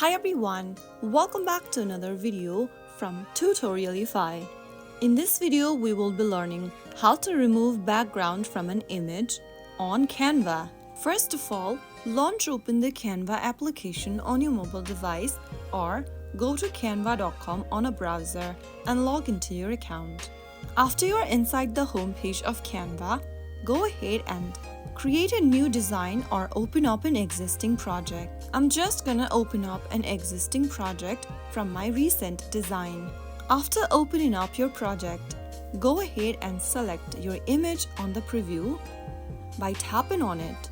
Hi everyone, welcome back to another video from Tutorialify. In this video, we will be learning how to remove background from an image on Canva. First of all, open the Canva application on your mobile device or go to canva.com on a browser and log into your account. After you are inside the home page of Canva, go ahead and create a new design or open up an existing project. I'm just gonna open up an existing project from my recent design. After opening up your project, go ahead and select your image on the preview by tapping on it.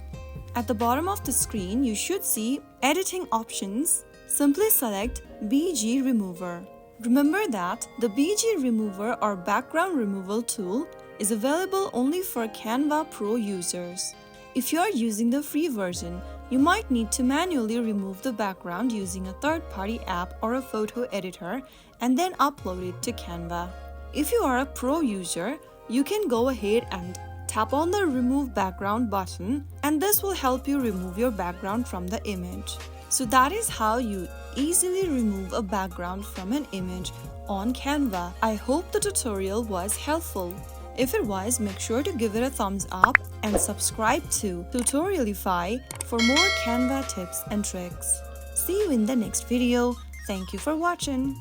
At the bottom of the screen, you should see editing options. Simply select BG Remover. Remember that the BG Remover or background removal tool is available only for Canva Pro users. If you are using the free version, you might need to manually remove the background using a third-party app or a photo editor and then upload it to Canva. If you are a pro user, you can go ahead and tap on the Remove Background button, and this will help you remove your background from the image. So that is how you easily remove a background from an image on Canva. I hope the tutorial was helpful. If it was, make sure to give it a thumbs up and subscribe to Tutorialify for more Canva tips and tricks. See you in the next video. Thank you for watching.